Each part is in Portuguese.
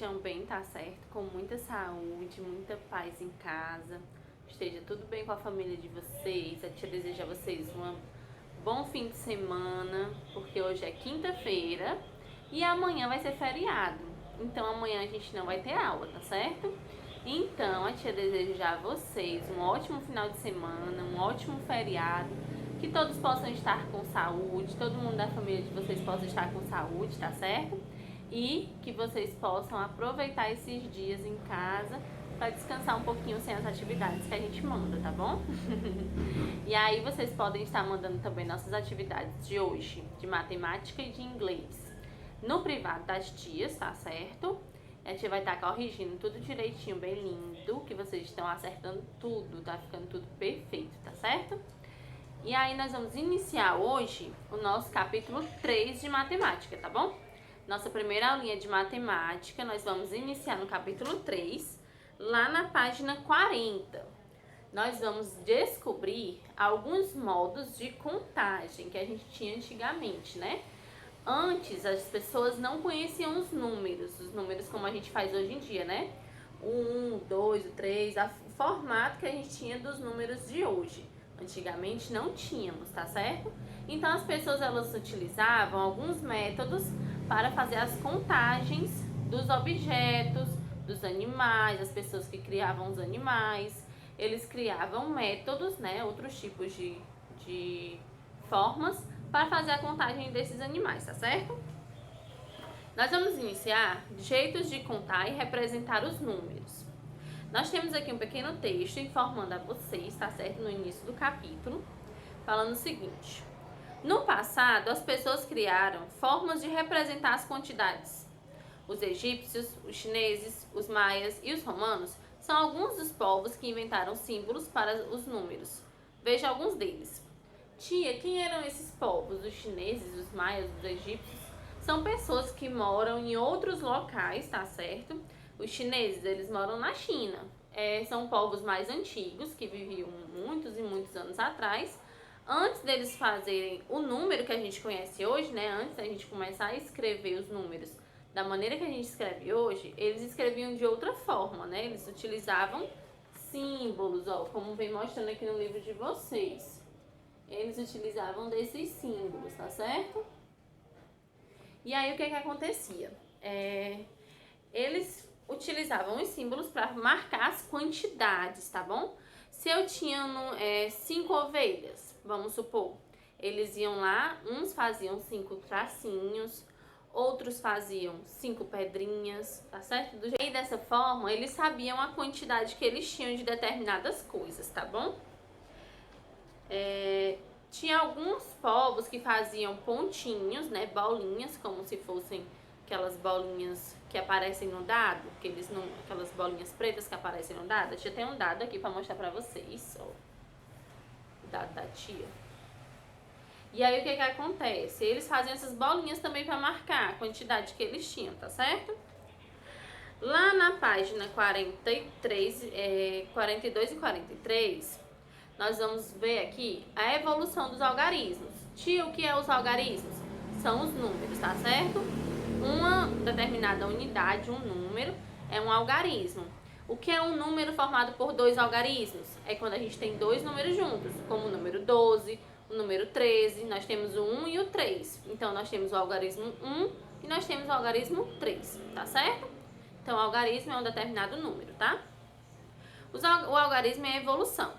estejam bem, tá certo? Com muita saúde, muita paz em casa. Esteja tudo bem com a família de vocês. A tia deseja a vocês um bom fim de semana, porque hoje é quinta-feira e amanhã vai ser feriado. Então amanhã a gente não vai ter aula, tá certo? Então a tia deseja a vocês um ótimo final de semana, um ótimo feriado, que todos possam estar com saúde, todo mundo da família de vocês possa estar com saúde, tá certo? E que vocês possam aproveitar esses dias em casa para descansar um pouquinho sem as atividades que a gente manda, tá bom? E aí vocês podem estar mandando também nossas atividades de hoje, de matemática e de inglês, no privado das tias, tá certo? A tia vai estar corrigindo tudo direitinho, bem lindo, que vocês estão acertando tudo, tá ficando tudo perfeito, tá certo? E aí nós vamos iniciar hoje o nosso capítulo 3 de matemática, tá bom? Nossa primeira aulinha de matemática, nós vamos iniciar no capítulo 3, lá na página 40. Nós vamos descobrir alguns modos de contagem que a gente tinha antigamente, né? Antes, as pessoas não conheciam os números como a gente faz hoje em dia, né? O 1, 2, o 3, o formato que a gente tinha dos números de hoje. Antigamente não tínhamos, tá certo? Então as pessoas elas utilizavam alguns métodos para fazer as contagens dos objetos, dos animais, as pessoas que criavam os animais, eles criavam métodos, né, outros tipos de formas para fazer a contagem desses animais, tá certo? Nós vamos iniciar jeitos de contar e representar os números. Nós temos aqui um pequeno texto informando a vocês, tá certo? No início do capítulo, falando o seguinte: no passado, as pessoas criaram formas de representar as quantidades. Os egípcios, os chineses, os maias e os romanos são alguns dos povos que inventaram símbolos para os números. Veja alguns deles. Tia, quem eram esses povos? Os chineses, os maias, os egípcios? São pessoas que moram em outros locais, tá certo? Os chineses, eles moram na China. São povos mais antigos, que viviam muitos e muitos anos atrás. Antes deles fazerem o número que a gente conhece hoje, né? Antes da gente começar a escrever os números da maneira que a gente escreve hoje, eles escreviam de outra forma, né? Eles utilizavam símbolos, ó, como vem mostrando aqui no livro de vocês. Eles utilizavam desses símbolos, tá certo? E aí o que acontecia? Eles utilizavam os símbolos para marcar as quantidades, tá bom? Se eu tinha 5 ovelhas, vamos supor, eles iam lá, uns faziam 5 tracinhos, outros faziam 5 pedrinhas, tá certo? E dessa forma, eles sabiam a quantidade que eles tinham de determinadas coisas, tá bom? Tinha alguns povos que faziam pontinhos, né, bolinhas, como se fossem aquelas bolinhas que aparecem no dado, aquelas bolinhas pretas que aparecem no dado. Deixa eu ter um dado aqui para mostrar para vocês, ó, o dado da tia. E aí o que acontece? Eles faziam essas bolinhas também para marcar a quantidade que eles tinham, tá certo? Lá na página 42 e 43, nós vamos ver aqui a evolução dos algarismos. Tia, o que é os algarismos? São os números, tá certo? Uma determinada unidade, um número, é um algarismo. O que é um número formado por dois algarismos? É quando a gente tem dois números juntos, como o número 12, o número 13, nós temos o 1 e o 3. Então, nós temos o algarismo 1 e nós temos o algarismo 3, tá certo? Então, o algarismo é um determinado número, tá? O algarismo é a evolução.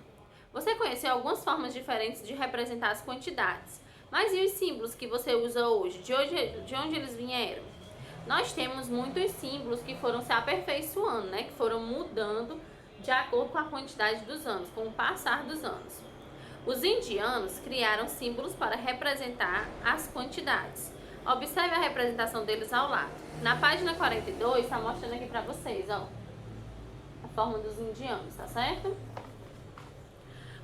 Você conheceu algumas formas diferentes de representar as quantidades, mas e os símbolos que você usa hoje? De onde eles vieram? Nós temos muitos símbolos que foram se aperfeiçoando, né? Que foram mudando de acordo com a quantidade dos anos, com o passar dos anos. Os indianos criaram símbolos para representar as quantidades. Observe a representação deles ao lado. Na página 42, está mostrando aqui para vocês, ó, a forma dos indianos, tá certo?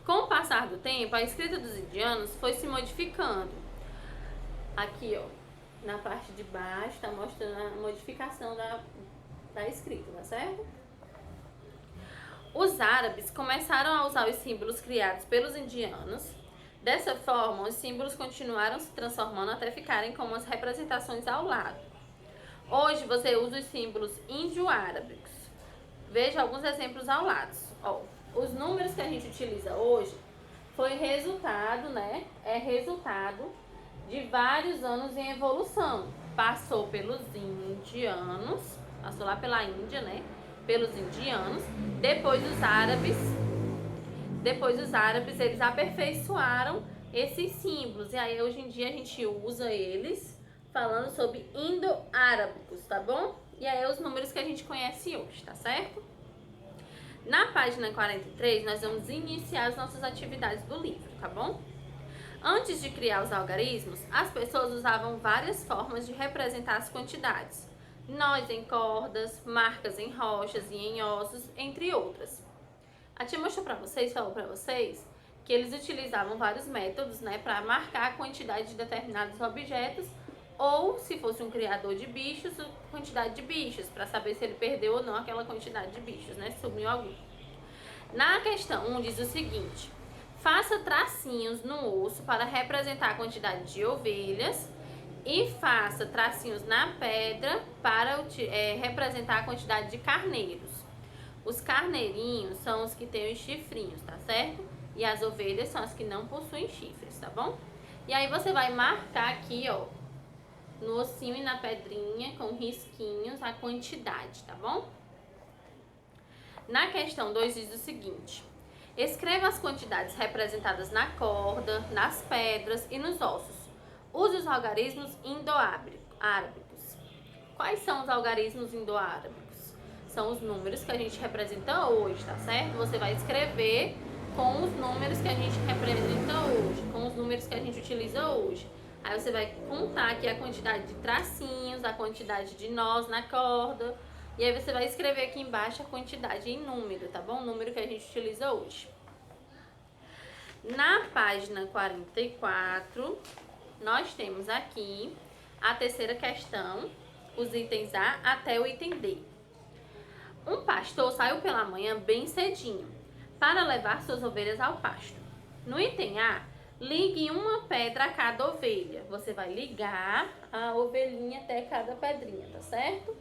Com o passar do tempo, a escrita dos indianos foi se modificando. Aqui, ó, na parte de baixo, está mostrando a modificação da escrita, tá certo? Os árabes começaram a usar os símbolos criados pelos indianos. Dessa forma, os símbolos continuaram se transformando até ficarem como as representações ao lado. Hoje você usa os símbolos índio-árabes. Veja alguns exemplos ao lado. Ó, os números que a gente utiliza hoje foi resultado, né? É resultado de vários anos em evolução. Passou pelos indianos, passou lá pela Índia, né? Pelos indianos, depois os árabes eles aperfeiçoaram esses símbolos e aí hoje em dia a gente usa eles falando sobre indo-árabicos, tá bom? E aí os números que a gente conhece hoje, tá certo? Na página 43 nós vamos iniciar as nossas atividades do livro, tá bom? Antes de criar os algarismos, as pessoas usavam várias formas de representar as quantidades. Nós em cordas, marcas em rochas e em ossos, entre outras. A tia mostrou falou pra vocês, que eles utilizavam vários métodos, né, para marcar a quantidade de determinados objetos, ou se fosse um criador de bichos, a quantidade de bichos, para saber se ele perdeu ou não aquela quantidade de bichos, né, se sumiu algum. Na questão 1 diz o seguinte: faça tracinhos no osso para representar a quantidade de ovelhas e faça tracinhos na pedra para representar a quantidade de carneiros. Os carneirinhos são os que têm os chifrinhos, tá certo? E as ovelhas são as que não possuem chifres, tá bom? E aí você vai marcar aqui, ó, no ossinho e na pedrinha, com risquinhos, a quantidade, tá bom? Na questão 2 diz o seguinte: escreva as quantidades representadas na corda, nas pedras e nos ossos. Use os algarismos indo-árabicos. Quais são os algarismos indo-árabicos? São os números que a gente representa hoje, tá certo? Você vai escrever com os números que a gente representa hoje, com os números que a gente utiliza hoje. Aí você vai contar aqui a quantidade de tracinhos, a quantidade de nós na corda. E aí você vai escrever aqui embaixo a quantidade em número, tá bom? O número que a gente utiliza hoje. Na página 44, nós temos aqui a terceira questão, os itens A até o item D. Um pastor saiu pela manhã bem cedinho para levar suas ovelhas ao pasto. No item A, ligue uma pedra a cada ovelha. Você vai ligar a ovelhinha até cada pedrinha, tá certo?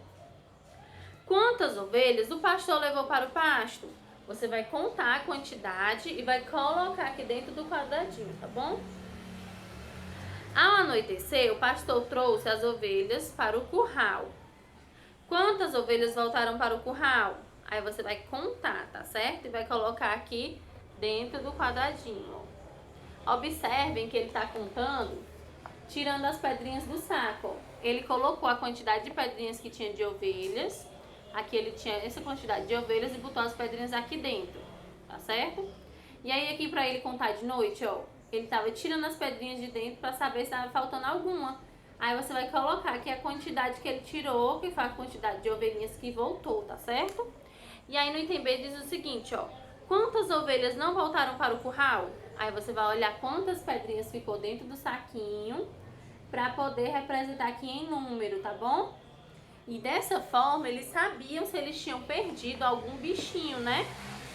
Quantas ovelhas o pastor levou para o pasto? Você vai contar a quantidade e vai colocar aqui dentro do quadradinho, tá bom? Ao anoitecer, o pastor trouxe as ovelhas para o curral. Quantas ovelhas voltaram para o curral? Aí você vai contar, tá certo? E vai colocar aqui dentro do quadradinho. Observem que ele está contando, tirando as pedrinhas do saco. Ele colocou a quantidade de pedrinhas que tinha de ovelhas. Aqui ele tinha essa quantidade de ovelhas e botou as pedrinhas aqui dentro, tá certo? E aí aqui pra ele contar de noite, ó, ele tava tirando as pedrinhas de dentro pra saber se tava faltando alguma. Aí você vai colocar aqui a quantidade que ele tirou, que foi a quantidade de ovelhinhas que voltou, tá certo? E aí no item B diz o seguinte, ó, quantas ovelhas não voltaram para o curral? Aí você vai olhar quantas pedrinhas ficou dentro do saquinho pra poder representar aqui em número, tá bom? E dessa forma, eles sabiam se eles tinham perdido algum bichinho, né?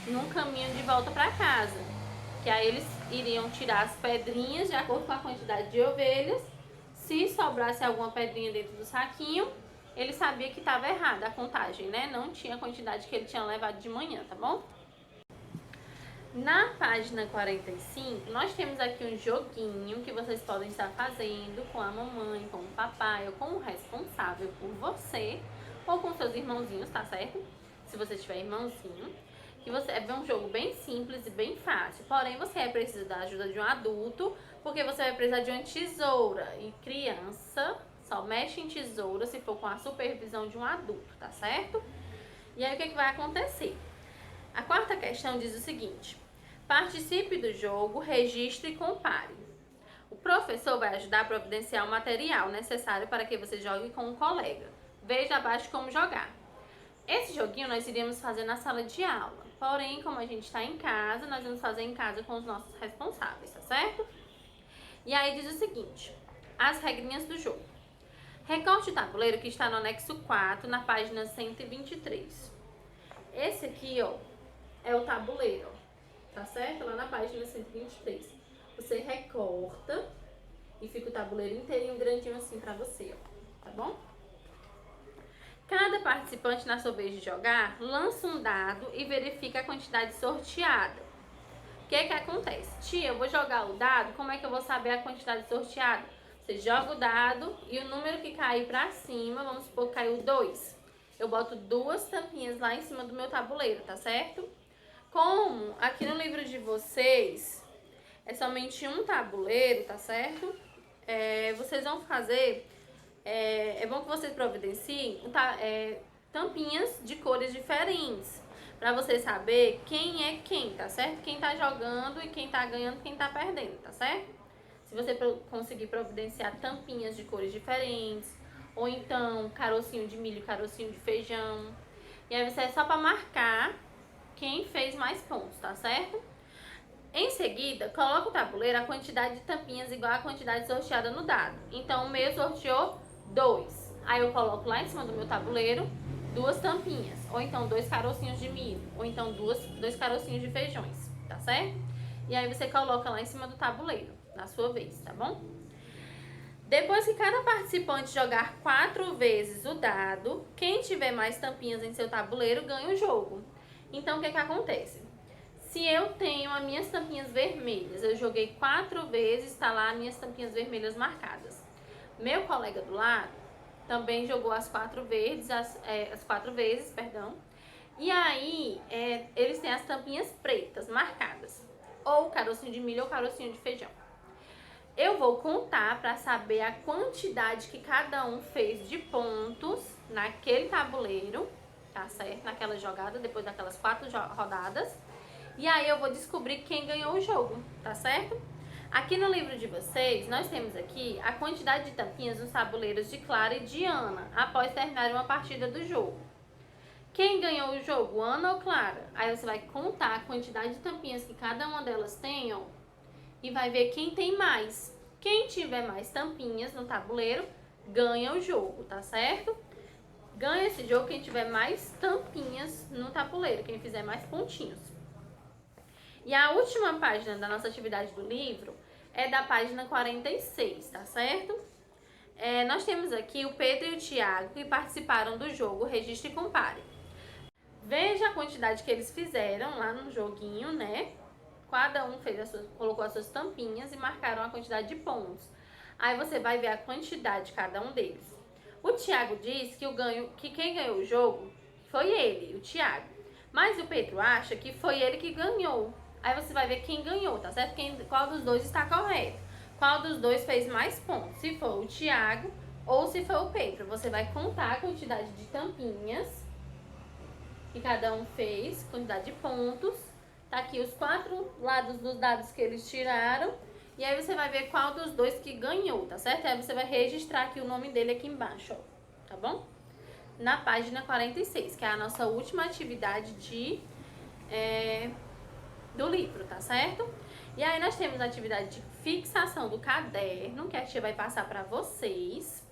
Num caminho de volta para casa. Que aí eles iriam tirar as pedrinhas de acordo com a quantidade de ovelhas. Se sobrasse alguma pedrinha dentro do saquinho, ele sabia que estava errada a contagem, né? Não tinha a quantidade que ele tinha levado de manhã, tá bom? Na página 45, nós temos aqui um joguinho que vocês podem estar fazendo com a mamãe, com o papai ou com o responsável por você ou com seus irmãozinhos, tá certo? Se você tiver irmãozinho, que você é um jogo bem simples e bem fácil. Porém, você vai precisar da ajuda de um adulto, porque você vai precisar de uma tesoura. E criança só mexe em tesoura se for com a supervisão de um adulto, tá certo? E aí o que vai acontecer? A quarta questão diz o seguinte: participe do jogo, registre e compare. O professor vai ajudar a providenciar o material necessário para que você jogue com um colega. Veja abaixo como jogar. Esse joguinho nós iríamos fazer na sala de aula. Porém, como a gente está em casa, nós vamos fazer em casa com os nossos responsáveis, tá certo? E aí diz o seguinte: as regrinhas do jogo. Recorte o tabuleiro que está no anexo 4, na página 123. Esse aqui, ó, é o tabuleiro, ó, tá certo? Lá na página 123. Você recorta e fica o tabuleiro inteirinho grandinho assim pra você, ó, tá bom? Cada participante, na sua vez de jogar, lança um dado e verifica a quantidade sorteada. O que acontece? Tia, eu vou jogar o dado, como é que eu vou saber a quantidade sorteada? Você joga o dado e o número que cair pra cima, vamos supor que caiu 2. Eu boto 2 tampinhas lá em cima do meu tabuleiro, tá certo? Como aqui no livro de vocês é somente um tabuleiro, tá certo? Vocês vão fazer... É bom que vocês providenciem tampinhas de cores diferentes, pra você saber quem é quem, tá certo? Quem tá jogando e quem tá ganhando, quem tá perdendo, tá certo? Se você conseguir providenciar tampinhas de cores diferentes, ou então carocinho de milho, carocinho de feijão, e aí você é só pra marcar quem fez mais pontos, tá certo? Em seguida, coloca o tabuleiro a quantidade de tampinhas igual a quantidade sorteada no dado. Então, o meu sorteou 2. Aí eu coloco lá em cima do meu tabuleiro 2 tampinhas, ou então 2 carocinhos de milho, ou então 2 carocinhos de feijões, tá certo? E aí você coloca lá em cima do tabuleiro, na sua vez, tá bom? Depois que cada participante jogar 4 vezes o dado, quem tiver mais tampinhas em seu tabuleiro ganha o jogo. Então, o que acontece? Se eu tenho as minhas tampinhas vermelhas, eu joguei 4 vezes, tá lá as minhas tampinhas vermelhas marcadas. Meu colega do lado também jogou as 4 vezes, e aí eles têm as tampinhas pretas marcadas, ou carocinho de milho ou carocinho de feijão. Eu vou contar para saber a quantidade que cada um fez de pontos naquele tabuleiro, tá certo? Naquela jogada, depois daquelas 4 rodadas. E aí eu vou descobrir quem ganhou o jogo, tá certo? Aqui no livro de vocês, nós temos aqui a quantidade de tampinhas nos tabuleiros de Clara e de Ana, após terminar uma partida do jogo. Quem ganhou o jogo, Ana ou Clara? Aí você vai contar a quantidade de tampinhas que cada uma delas tem, ó, e vai ver quem tem mais. Quem tiver mais tampinhas no tabuleiro, ganha o jogo, tá certo? Ganha esse jogo quem tiver mais tampinhas no tabuleiro, quem fizer mais pontinhos. E a última página da nossa atividade do livro é da página 46, tá certo? Nós temos aqui o Pedro e o Tiago que participaram do jogo Registre e Compare. Veja a quantidade que eles fizeram lá no joguinho, né? Cada um colocou as suas tampinhas e marcaram a quantidade de pontos. Aí você vai ver a quantidade de cada um deles. O Tiago diz que quem ganhou o jogo foi ele, o Tiago. Mas o Pedro acha que foi ele que ganhou. Aí você vai ver quem ganhou, tá certo? Qual dos dois está correto. Qual dos dois fez mais pontos. Se for o Tiago ou se for o Pedro. Você vai contar a quantidade de tampinhas que cada um fez, quantidade de pontos. Tá aqui os 4 lados dos dados que eles tiraram. E aí você vai ver qual dos dois que ganhou, tá certo? Aí você vai registrar aqui o nome dele aqui embaixo, ó, tá bom? Na página 46, que é a nossa última atividade do livro, tá certo? E aí nós temos a atividade de fixação do caderno, que a tia vai passar para vocês.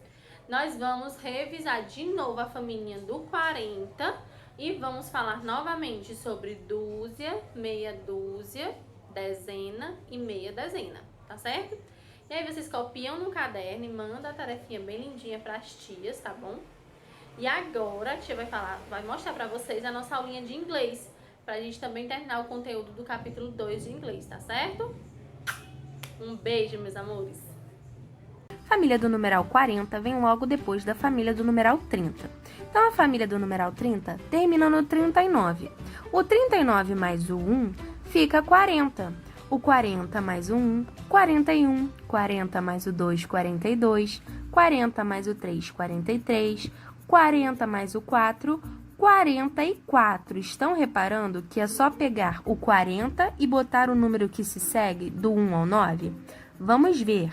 Nós vamos revisar de novo a família do 40 e vamos falar novamente sobre dúzia, meia dúzia, dezena e meia dezena, tá certo? E aí vocês copiam no caderno e mandam a tarefinha bem lindinha para as tias, tá bom? E agora a tia vai mostrar para vocês a nossa aulinha de inglês, pra gente também terminar o conteúdo do capítulo 2 de inglês, tá certo? Um beijo, meus amores! Família do numeral 40 vem logo depois da família do numeral 30. Então, a família do numeral 30 termina no 39. O 39 mais o 1 fica 40. O 40 mais o 1, 41. 40 mais o 2, 42. 40 mais o 3, 43. 40 mais o 4, 44. Estão reparando que é só pegar o 40 e botar o número que se segue do 1 ao 9? Vamos ver.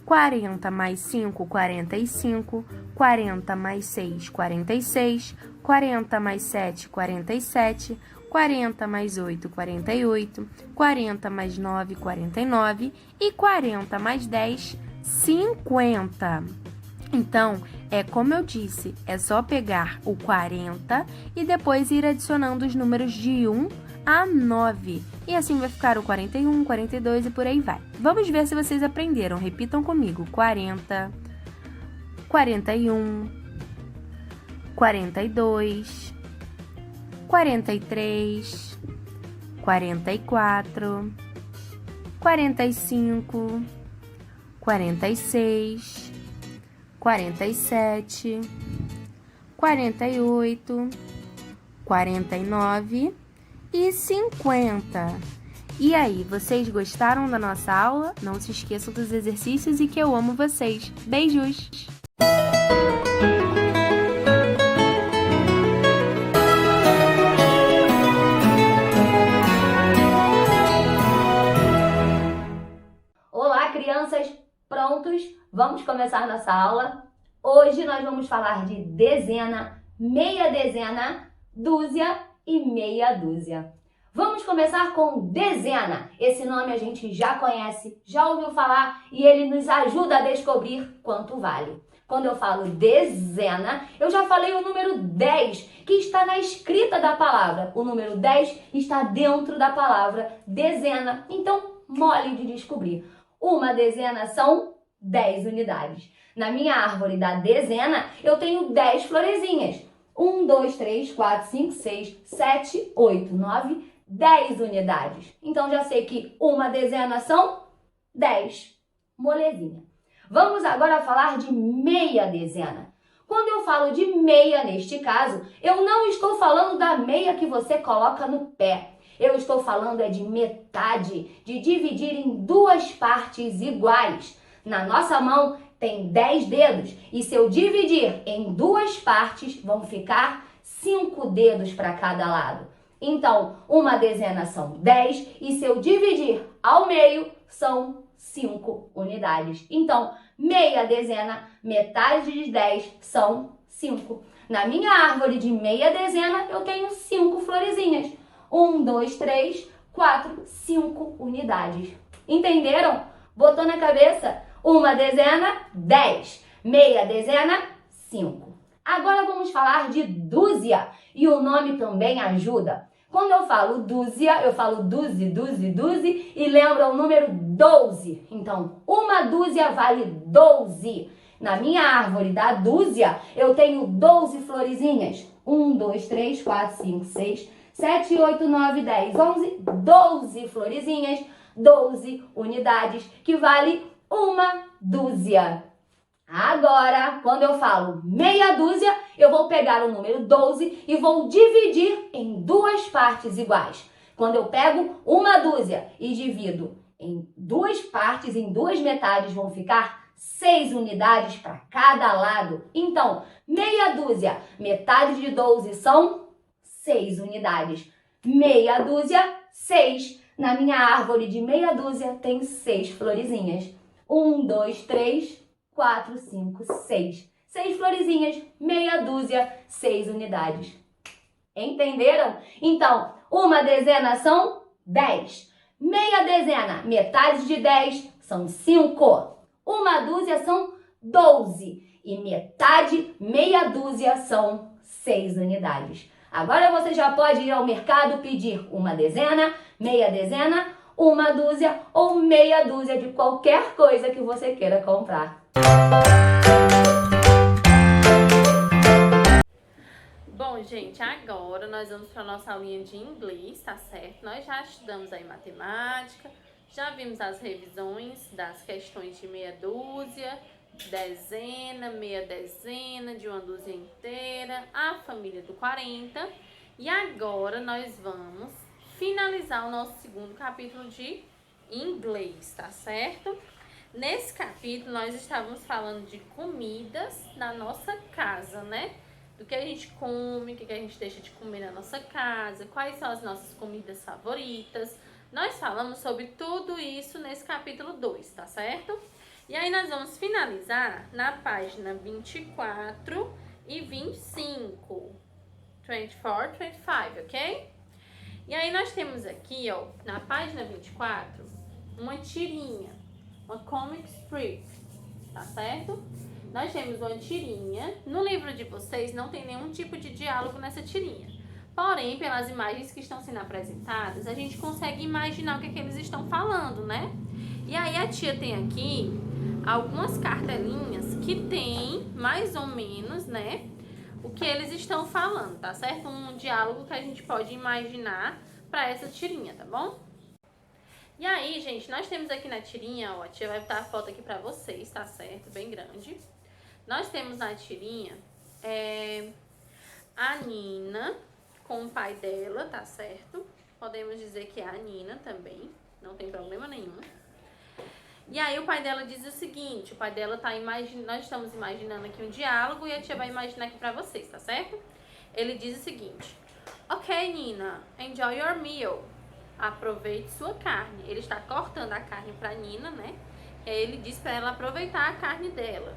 40 mais 5, 45. 40 mais 6, 46. 40 mais 7, 47. 40 mais 8, 48. 40 mais 9, 49. E 40 mais 10, 50. Então, como eu disse, é só pegar o 40 e depois ir adicionando os números de 1 a 9. E assim vai ficar o 41, 42 e por aí vai. Vamos ver se vocês aprenderam. Repitam comigo. 40, 41, 42, 43, 44, 45, 46, 47, 48, 49 e 50. E aí, vocês gostaram da nossa aula? Não se esqueçam dos exercícios e que eu amo vocês. Beijos! Olá, crianças! Prontos? Vamos começar nossa aula? Hoje nós vamos falar de dezena, meia dezena, dúzia e meia dúzia. Vamos começar com dezena. Esse nome a gente já conhece, já ouviu falar e ele nos ajuda a descobrir quanto vale. Quando eu falo dezena, eu já falei o número 10, que está na escrita da palavra. O número 10 está dentro da palavra dezena, então mole de descobrir. Uma dezena são 10 unidades. Na minha árvore da dezena, eu tenho 10 florezinhas. 1, 2, 3, 4, 5, 6, 7, 8, 9, 10 unidades. Então, já sei que uma dezena são 10. Molezinha. Vamos agora falar de meia dezena. Quando eu falo de meia, neste caso, eu não estou falando da meia que você coloca no pé. Eu estou falando de metade, de dividir em duas partes iguais. Na nossa mão tem 10 dedos e se eu dividir em duas partes, vão ficar 5 dedos para cada lado. Então, uma dezena são 10 e se eu dividir ao meio, são 5 unidades. Então, meia dezena, metade de 10 são 5. Na minha árvore de meia dezena, eu tenho 5 florezinhas. 1, 2, 3, 4, 5 unidades. Entenderam? Botou na cabeça? Uma dezena, 10. Meia dezena, 5. Agora vamos falar de dúzia. E o nome também ajuda. Quando eu falo dúzia, eu falo duze, duze, duze e lembra o número 12. Então, uma dúzia vale 12. Na minha árvore da dúzia, eu tenho 12 florezinhas. 1, 2, 3, 4, 5, 6, 7, 8, 9, 10, 11, 12 florezinhas, 12 unidades, que vale uma dúzia. Agora, quando eu falo meia dúzia, eu vou pegar o número 12 e vou dividir em duas partes iguais. Quando eu pego uma dúzia e divido em duas partes, em duas metades, vão ficar 6 unidades para cada lado. Então, meia dúzia, metade de 12 são 6 unidades. Meia dúzia, 6. Na minha árvore de meia dúzia tem 6 florezinhas. 1, 2, 3, 4, 5, 6. 6 florezinhas, meia dúzia, 6 unidades. Entenderam? Então, uma dezena são 10. Meia dezena, metade de 10 são 5. Uma dúzia são 12. E metade, meia dúzia, são 6 unidades. Agora você já pode ir ao mercado pedir uma dezena, meia dezena, uma dúzia ou meia dúzia de qualquer coisa que você queira comprar. Bom, gente, agora nós vamos para a nossa aulinha de inglês, tá certo? Nós já estudamos aí matemática, já vimos as revisões das questões de meia dúzia, dezena, meia dezena, de uma dúzia inteira, a família do 40. E agora nós vamos finalizar o nosso segundo capítulo de inglês, tá certo? Nesse capítulo nós estávamos falando de comidas na nossa casa, né? Do que a gente come, o que a gente deixa de comer na nossa casa, quais são as nossas comidas favoritas. Nós falamos sobre tudo isso nesse capítulo 2, tá certo? E aí nós vamos finalizar na página 24 e 25. 24, 25, ok? E aí nós temos aqui, ó, na página 24, uma tirinha, uma comic strip, tá certo? Nós temos uma tirinha. No livro de vocês não tem nenhum tipo de diálogo nessa tirinha. Porém, pelas imagens que estão sendo apresentadas, a gente consegue imaginar o que é que eles estão falando, né? E aí a tia tem aqui algumas cartelinhas que tem mais ou menos, né, o que eles estão falando, tá certo? Um diálogo que a gente pode imaginar para essa tirinha, tá bom? E aí, gente, nós temos aqui na tirinha, ó, a tia vai botar a foto aqui pra vocês, tá certo? Bem grande. Nós temos na tirinha a Nina com o pai dela, tá certo? Podemos dizer que é a Nina também, não tem problema nenhum. E aí o pai dela diz o seguinte, o pai dela tá imaginando, nós estamos imaginando aqui um diálogo e a tia vai imaginar aqui pra vocês, tá certo? Ele diz o seguinte: Ok, Nina, enjoy your meal. Aproveite sua carne. Ele está cortando a carne pra Nina, né? E aí ele diz pra ela aproveitar a carne dela.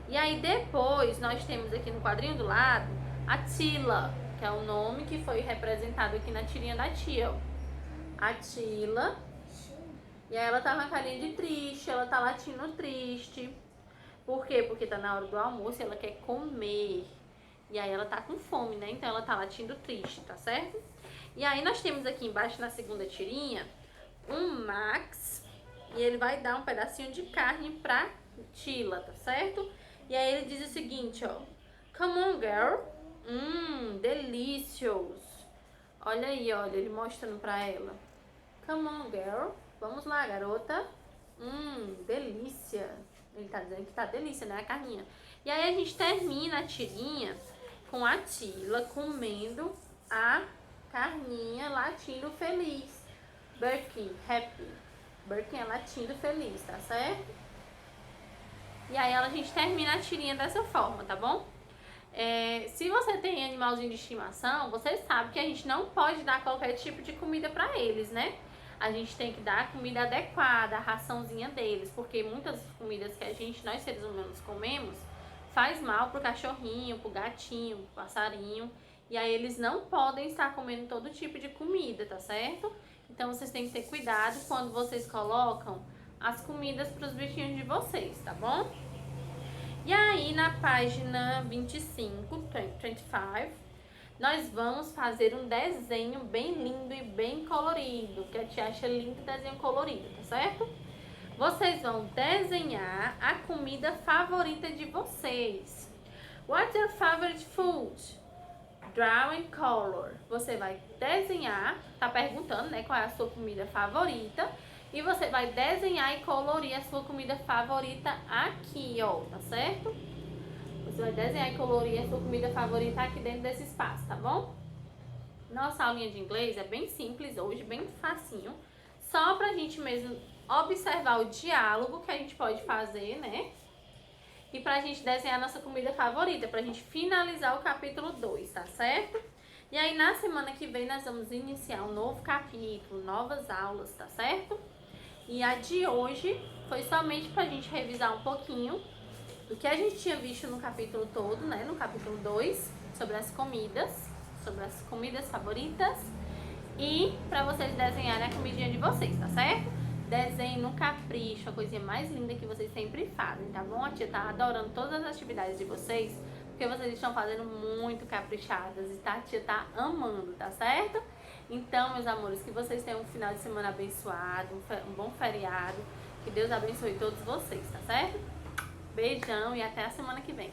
E aí depois nós temos aqui no quadrinho do lado a Tila, que é o nome que foi representado aqui na tirinha da tia, ó. A Tila. E aí ela tá com a carinha de triste, ela tá latindo triste. Por quê? Porque tá na hora do almoço e ela quer comer. E aí ela tá com fome, né? Então ela tá latindo triste, tá certo? E aí nós temos aqui embaixo na segunda tirinha um Max. E ele vai dar um pedacinho de carne pra Tila, tá certo? E aí ele diz o seguinte, ó. Come on, girl. Delicious. Olha aí, olha, ele mostrando pra ela. Come on, girl. Vamos lá, garota. Delícia. Ele tá dizendo que tá delícia, né, a carninha. E aí a gente termina a tirinha com a Tila comendo a carninha latindo feliz. Birkin, happy. Birkin é latindo feliz, tá certo? E aí a gente termina a tirinha dessa forma, tá bom? Se você tem animalzinho de estimação, você sabe que a gente não pode dar qualquer tipo de comida pra eles, né? A gente tem que dar a comida adequada, a raçãozinha deles, porque muitas comidas que nós seres humanos comemos, faz mal pro cachorrinho, pro gatinho, pro passarinho, e aí eles não podem estar comendo todo tipo de comida, tá certo? Então vocês têm que ter cuidado quando vocês colocam as comidas pros bichinhos de vocês, tá bom? E aí na página 25, nós vamos fazer um desenho bem lindo e bem colorido, que a tia acha lindo desenho colorido, tá certo? Vocês vão desenhar a comida favorita de vocês. What's your favorite food? Draw and color. Você vai desenhar, tá perguntando, né, qual é a sua comida favorita. E você vai desenhar e colorir a sua comida favorita aqui, ó, tá certo? Você vai desenhar e colorir a sua comida favorita aqui dentro desse espaço, tá bom? Nossa aulinha de inglês é bem simples hoje, bem facinho. Só pra gente mesmo observar o diálogo que a gente pode fazer, né? E pra gente desenhar a nossa comida favorita, pra gente finalizar o capítulo 2, tá certo? E aí na semana que vem nós vamos iniciar um novo capítulo, novas aulas, tá certo? E a de hoje foi somente pra gente revisar um pouquinho do que a gente tinha visto no capítulo todo, né? No capítulo 2, sobre as comidas favoritas. E pra vocês desenharem a comidinha de vocês, tá certo? Desenhem no capricho, a coisinha mais linda que vocês sempre fazem, tá bom? A tia tá adorando todas as atividades de vocês, porque vocês estão fazendo muito caprichadas e a tia tá amando, tá certo? Então, meus amores, que vocês tenham um final de semana abençoado, um bom feriado, que Deus abençoe todos vocês, tá certo? Beijão e até a semana que vem.